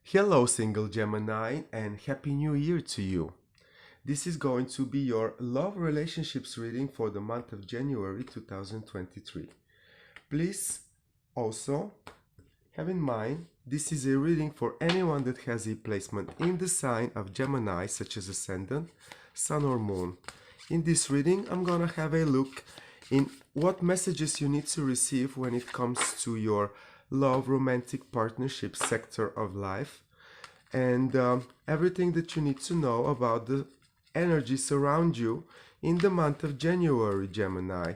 Hello, single Gemini, and Happy New Year to you. This is going to be your love relationships reading for the month of January 2023. Please also have in mind this is a reading for anyone that has a placement in the sign of Gemini, such as Ascendant, Sun, or Moon. In this reading, I'm gonna have a look in what messages you need to receive when it comes to your love, romantic partnership sector of life, and everything that you need to know about the energies around you in the month of January, Gemini.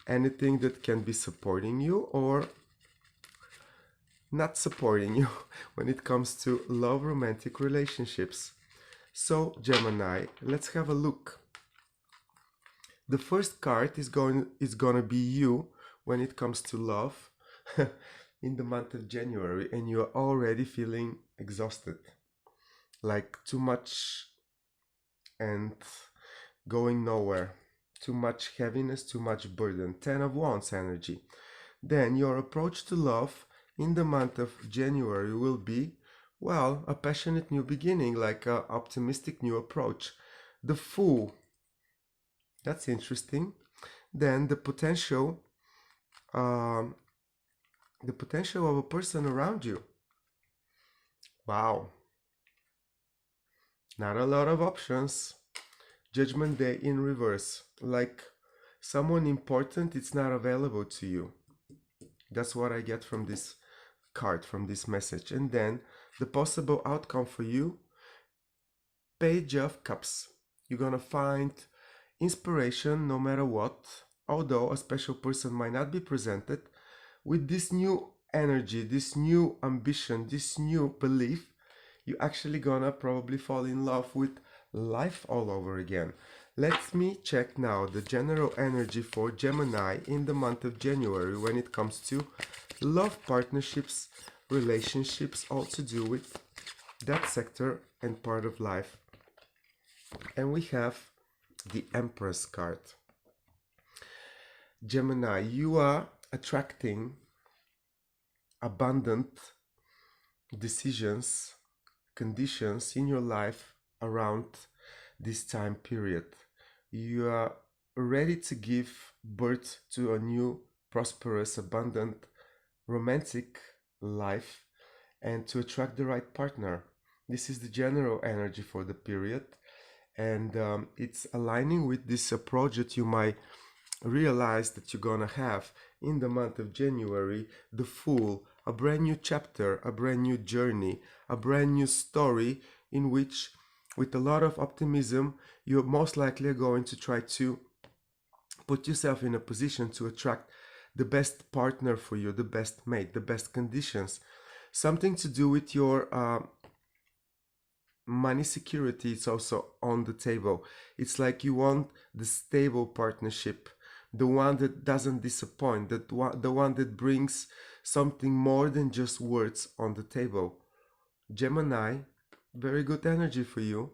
Anything that can be supporting you or not supporting you when it comes to love, romantic relationships. So, Gemini, let's have a look. The first card is gonna be you when it comes to love in the month of January, and you're already feeling exhausted, like too much and going nowhere, too much heaviness, too much burden. 10 of Wands energy. Then your approach to love in the month of January will be, well, a passionate new beginning, like an optimistic new approach. The Fool. That's interesting. Then um, the potential of a person around you. Wow, not a lot of options. Judgment Day in reverse, like someone important, it's not available to you. That's what I get from this card, from this message. And then the possible outcome for you, Page of Cups. You're gonna find inspiration no matter what, although a special person might not be presented. With this new energy, this new ambition, this new belief, you're actually gonna probably fall in love with life all over again. Let me check now the general energy for Gemini in the month of January when it comes to love, partnerships, relationships, all to do with that sector and part of life. And we have the Empress card. Gemini, you are attracting abundant decisions, conditions in your life around this time period. You are ready to give birth to a new, prosperous, abundant, romantic life and to attract the right partner. This is the general energy for the period, and it's aligning with this approach that you might realize that you're gonna have in the month of January. The Fool, a brand new chapter, a brand new journey, a brand new story in which, with a lot of optimism, you're most likely going to try to put yourself in a position to attract the best partner for you, the best mate, the best conditions. Something to do with your money security is also on the table. It's like you want the stable partnership, the one that doesn't disappoint, the one that brings something more than just words on the table. Gemini, very good energy for you.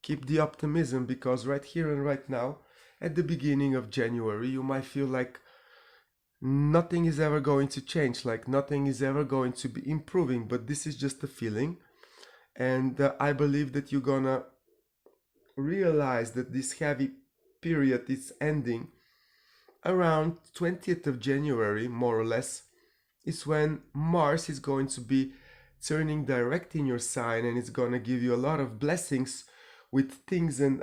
Keep the optimism, because right here and right now, at the beginning of January, you might feel like nothing is ever going to change, like nothing is ever going to be improving, but this is just a feeling. And I believe that you're gonna realize that this heavy period is ending around 20th of January, more or less. Is when Mars is going to be turning direct in your sign, and it's gonna give you a lot of blessings with things and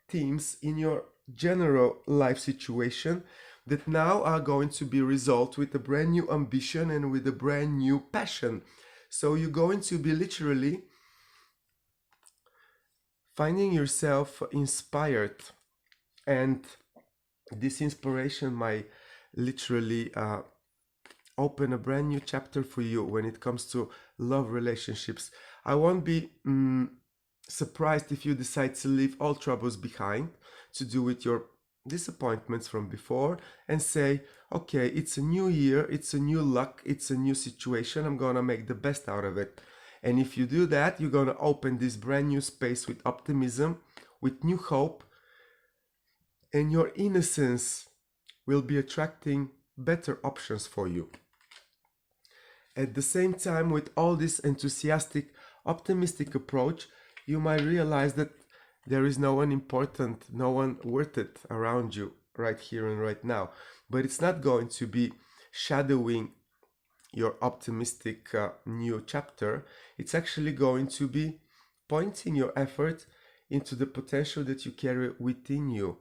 themes in your general life situation that now are going to be resolved with a brand new ambition and with a brand new passion. So you're going to be literally finding yourself inspired, and this inspiration might literally open a brand new chapter for you when it comes to love relationships. I won't be surprised if you decide to leave all troubles behind to do with your disappointments from before and say, okay, it's a new year, it's a new luck, it's a new situation, I'm gonna make the best out of it. And if you do that, you're gonna open this brand new space with optimism, with new hope, and your innocence will be attracting better options for you. At the same time, with all this enthusiastic, optimistic approach, you might realize that there is no one important, no one worth it around you right here and right now. But it's not going to be shadowing your optimistic new chapter. It's actually going to be pointing your effort into the potential that you carry within you,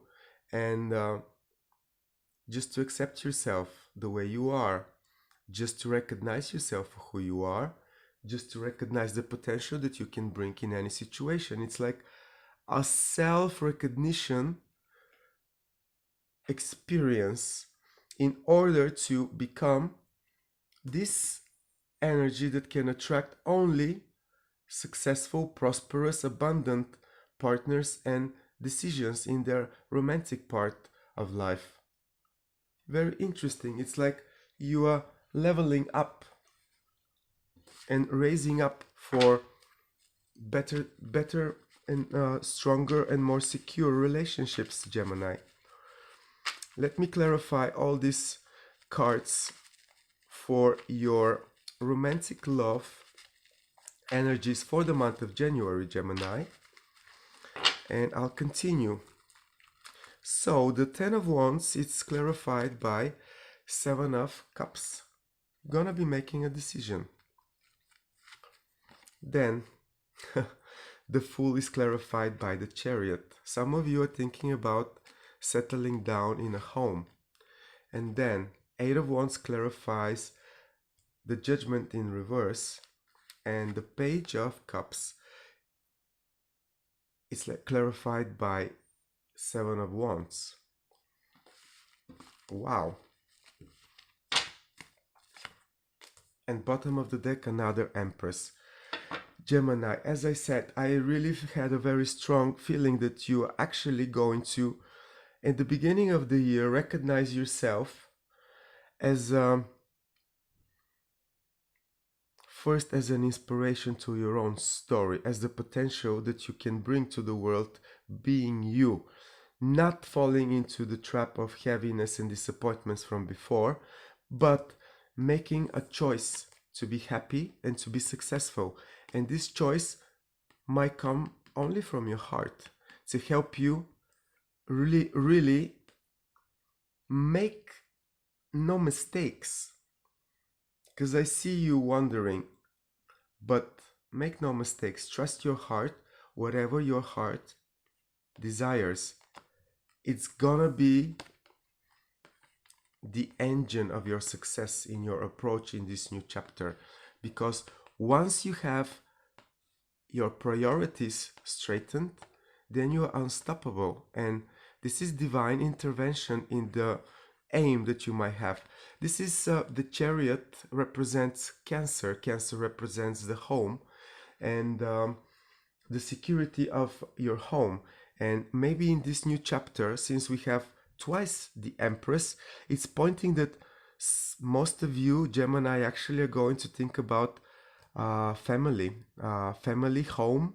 and just to accept yourself the way you are, just to recognize yourself for who you are, just to recognize the potential that you can bring in any situation. It's like a self-recognition experience in order to become this energy that can attract only successful, prosperous, abundant partners and decisions in their romantic part of life. Very interesting. It's like you are leveling up and raising up for better and stronger and more secure relationships, Gemini. Let me clarify all these cards for your romantic love energies for the month of January, Gemini. And I'll continue. So the Ten of Wands, it's clarified by Seven of Cups. Gonna be making a decision. Then the Fool is clarified by the Chariot. Some of you are thinking about settling down in a home. And then Eight of Wands clarifies the Judgment in reverse, and the Page of Cups is clarified by Seven of Wands. Wow. And bottom of the deck, another Empress. Gemini, as I said, I really had a very strong feeling that you are actually going to, in the beginning of the year, recognize yourself as first as an inspiration to your own story, as the potential that you can bring to the world, being you, not falling into the trap of heaviness and disappointments from before, but making a choice to be happy and to be successful. And this choice might come only from your heart, to help you really make no mistakes. Because I see you wondering, but make no mistakes. Trust your heart. Whatever your heart desires, it's gonna be the engine of your success in your approach in this new chapter. Because once you have your priorities straightened, then you are unstoppable. And this is divine intervention in the aim that you might have. This is the Chariot represents Cancer. Cancer represents the home and the security of your home. And maybe in this new chapter, since we have twice the Empress, it's pointing that most of you, Gemini, actually are going to think about family, home,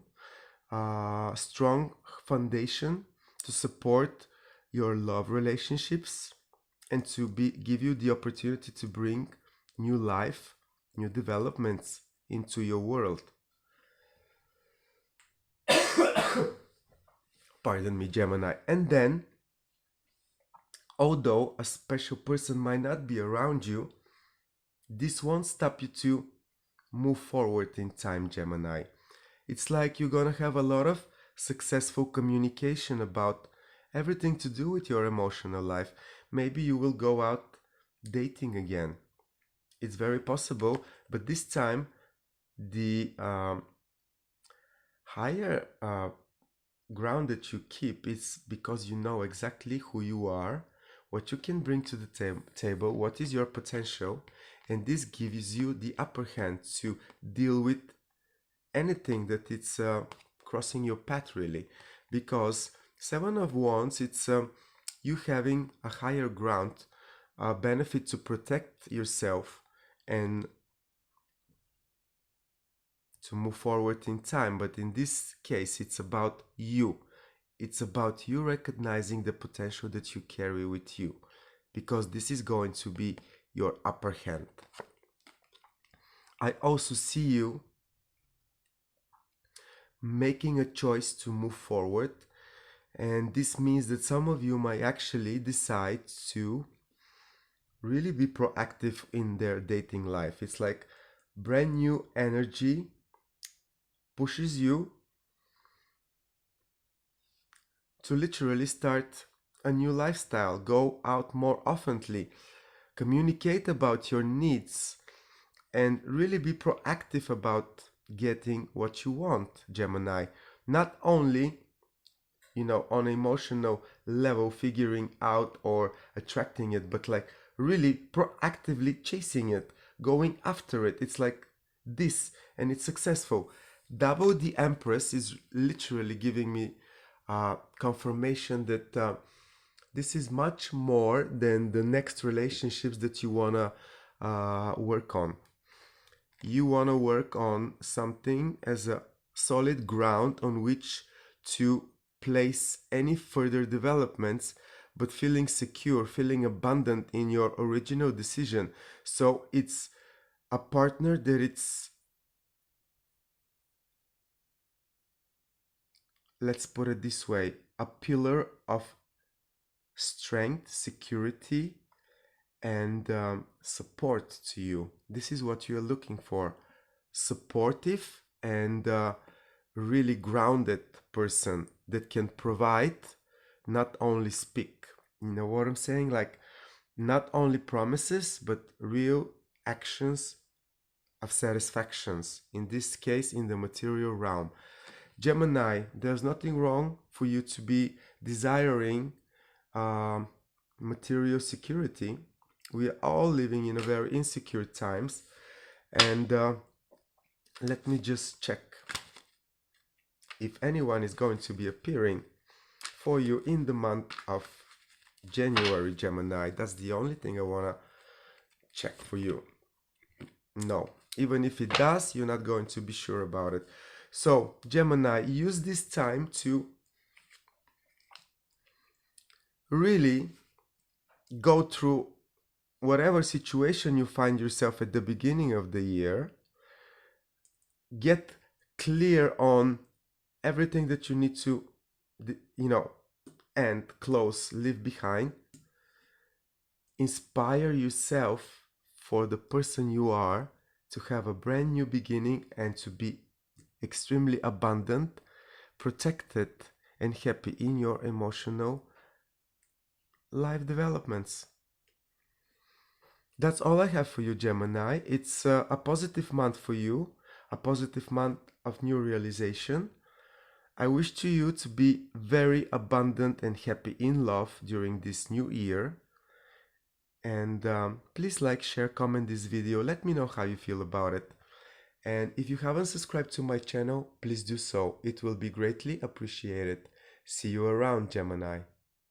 strong foundation to support your love relationships and to give you the opportunity to bring new life, new developments into your world. Pardon me, Gemini. And then, although a special person might not be around you, this won't stop you to move forward in time, Gemini. It's like you're gonna have a lot of successful communication about everything to do with your emotional life. Maybe you will go out dating again. It's very possible, but this time the higher ground that you keep is because you know exactly who you are, what you can bring to the table, what is your potential, and this gives you the upper hand to deal with anything that it's crossing your path, really. Because Seven of Wands, it's you having a higher ground, a benefit to protect yourself and to move forward in time. But in this case, it's about you. It's about you recognizing the potential that you carry with you, because this is going to be your upper hand. I also see you making a choice to move forward. And this means that some of you might actually decide to really be proactive in their dating life. It's like brand new energy pushes you to literally start a new lifestyle, go out more oftenly, communicate about your needs, and really be proactive about getting what you want, Gemini. Not only, on an emotional level, figuring out or attracting it, but like really proactively chasing it, going after it. It's like this, and it's successful. Double the Empress is literally giving me confirmation that this is much more than the next relationships that you want to work on. You want to work on something as a solid ground on which to place any further developments, but feeling secure, feeling abundant in your original decision. So it's a partner that it's, let's put it this way, a pillar of strength, security, and support to you. This is what you're looking for. Supportive and really grounded person that can provide, not only speak. You know what I'm saying? Like, not only promises, but real actions of satisfactions. In this case, in the material realm. Gemini, there's nothing wrong for you to be desiring material security. We are all living in a very insecure times. And let me just check if anyone is going to be appearing for you in the month of January, Gemini. That's the only thing I want to check for you. No, even if it does, you're not going to be sure about it. So, Gemini, use this time to really go through whatever situation you find yourself at the beginning of the year. Get clear on everything that you need to, and close, leave behind. Inspire yourself for the person you are, to have a brand new beginning and to be extremely abundant, protected, and happy in your emotional life developments. That's all I have for you, Gemini. It's a positive month for you, a positive month of new realization. I wish to you to be very abundant and happy in love during this new year. And please like, share, comment this video. Let me know how you feel about it. And if you haven't subscribed to my channel, please do so. It will be greatly appreciated. See you around, Gemini.